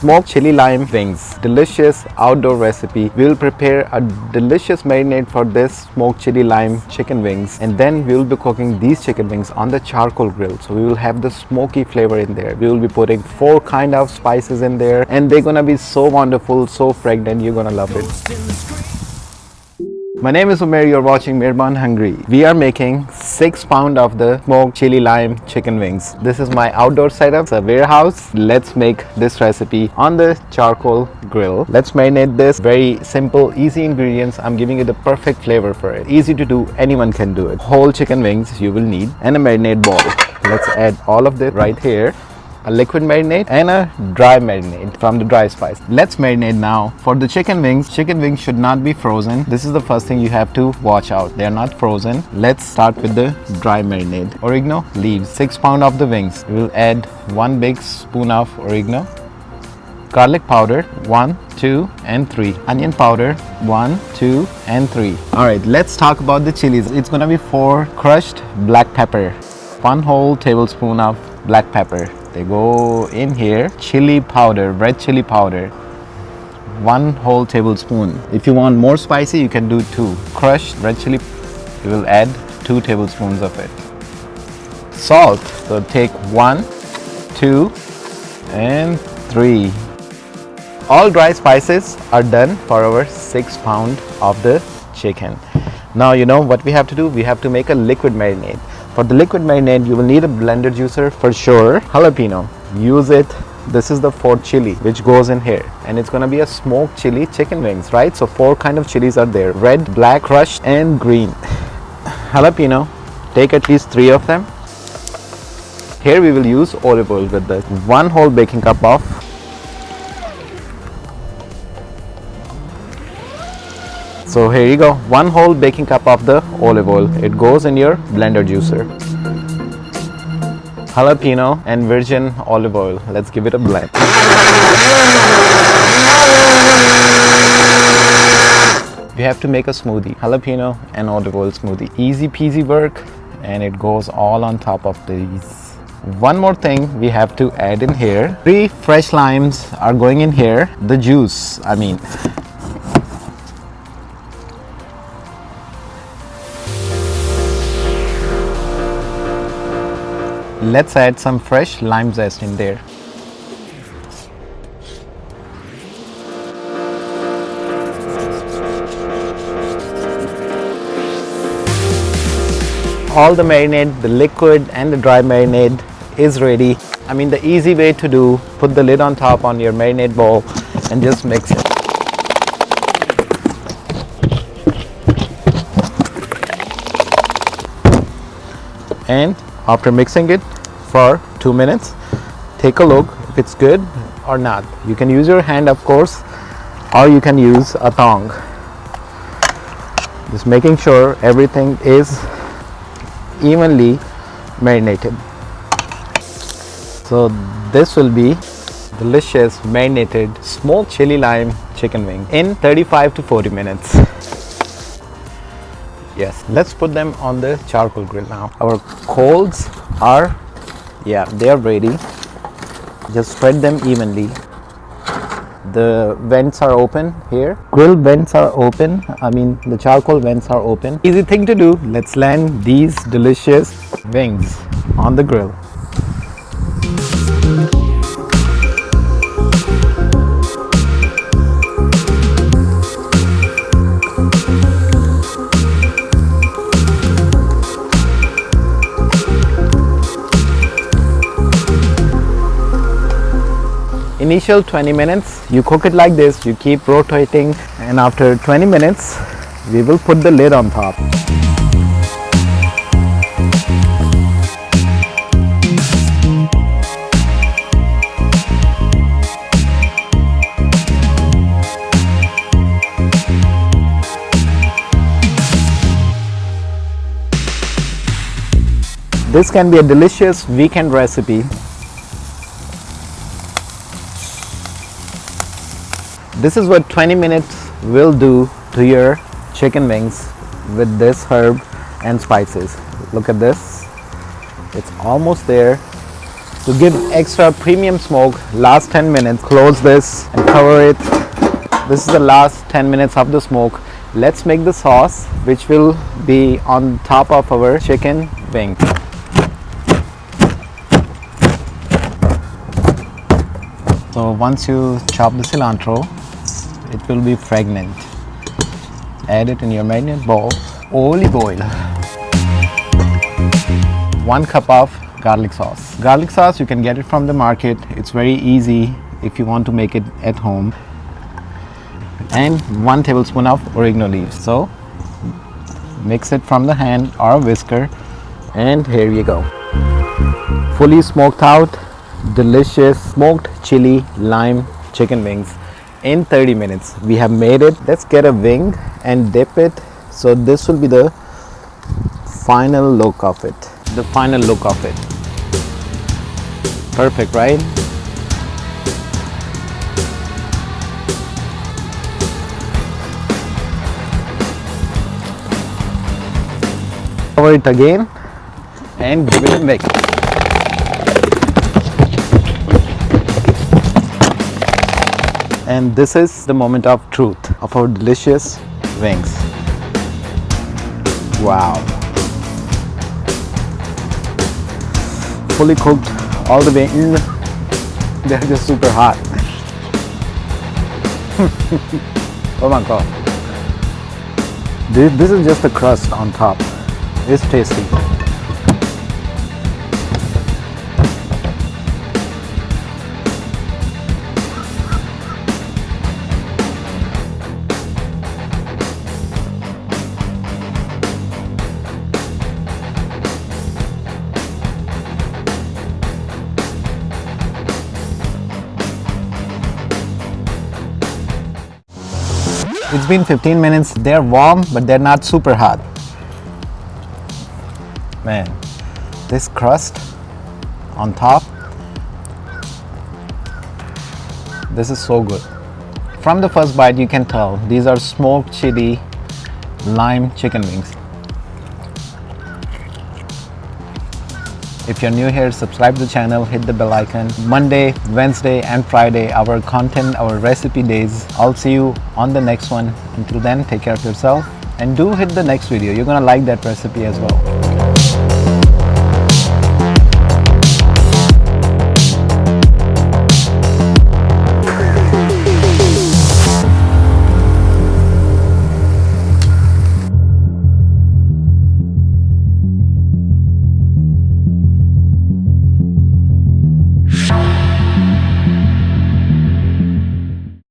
smoked chili lime wings. Delicious outdoor recipe. We will prepare a delicious marinade for this smoked chili lime chicken wings, and then we will be cooking these chicken wings on the charcoal grill. So we will have the smoky flavor in there. We will be putting 4 kind of spices in there, and they're gonna be so wonderful, so fragrant. You're gonna love it. My name is Mair, you're watching Mair Hungry. We are making 6 pounds of the smoked chili lime chicken wings. This is my outdoor setup, it's a warehouse. Let's make this recipe on the charcoal grill. Let's marinate this. Very simple, easy ingredients. I'm giving you the perfect flavor for it. Easy to do, anyone can do it. Whole chicken wings you will need, and a marinade bowl. Let's add all of this right here. A liquid marinade and a dry marinade from the dry spice. Let's marinate now. For the chicken wings should not be frozen. This is the first thing you have to watch out. They are not frozen. Let's start with the dry marinade. Oregano leaves, 6 pounds of the wings. We will add 1 big spoon of oregano. Garlic powder 1, 2 and 3. Onion powder 1, 2 and 3. Alright, let's talk about the chilies. It's gonna be 4 crushed black pepper. 1 whole tablespoon of black pepper. They go in here. Chili powder, red chili powder, 1 whole tablespoon. If you want more spicy, you can do 2. Crushed red chili, you will add 2 tablespoons of it. Salt, so take 1, 2 and 3. All dry spices are done for our 6 pound of the chicken. Now you know what we have to do. We have to make a liquid marinade. For the liquid marinade, you will need a blender juicer for sure. Jalapeno, use it. This is the 4th chili which goes in here, and it's gonna be a smoked chili chicken wings, right? So 4 kind of chilies are there: red, black, crushed and green. Jalapeno, take at least 3 of them. Here we will use olive oil with this. 1 whole baking cup of So here you go, 1 whole baking cup of the olive oil. It goes in your blender juicer. Jalapeno and virgin olive oil. Let's give it a blend. We have to make a smoothie. Jalapeno and olive oil smoothie. Easy peasy work, and it goes all on top of these. One more thing we have to add in here. 3 fresh limes are going in here. The juice, Let's add some fresh lime zest in there. All the marinade, the liquid and the dry marinade is ready. The easy way to do, put the lid on top on your marinade bowl and just mix it. And after mixing it for 2 minutes, take a look if it's good or not. You can use your hand, of course, or you can use a tongue. Just making sure everything is evenly marinated. So this will be delicious marinated smoked chili lime chicken wing in 35 to 40 minutes. Yes, let's put them on the charcoal grill now. Our coals are, they are ready. Just spread them evenly. The vents are open here. Grill vents are open. The charcoal vents are open. Easy thing to do. Let's land these delicious wings on the grill. Initial 20 minutes, you cook it like this, you keep rotating, and after 20 minutes, we will put the lid on top. This can be a delicious weekend recipe. This is what 20 minutes will do to your chicken wings with this herb and spices. Look at this. It's almost there. To give extra premium smoke, last 10 minutes, close this and cover it. This is the last 10 minutes of the smoke. Let's make the sauce, which will be on top of our chicken wing. So once you chop the cilantro, it will be fragrant. Add it in your marinade bowl. Olive oil. 1 cup of garlic sauce. Garlic sauce, you can get it from the market. It's very easy if you want to make it at home. And 1 tablespoon of oregano leaves. So mix it from the hand or whisker, and here you go. Fully smoked out, delicious smoked chili lime chicken wings in 30 minutes. We have made it. Let's get a wing and dip it. So this will be the final look of it. The final look of it. Perfect, right? Cover it again and give it a mix. And this is the moment of truth of our delicious wings. Wow. Fully cooked all the way in. They're just super hot. Oh my god. This is just the crust on top. It's tasty. It's been 15 minutes. They're warm, but they're not super hot. Man, this crust on top, this is so good. From the first bite, you can tell these are smoked chili lime chicken wings. If you're new here, subscribe to the channel, hit the bell icon. Monday, Wednesday and Friday, our content, our recipe days. I'll see you on the next one. Until then, take care of yourself and do hit the next video. You're gonna like that recipe as well.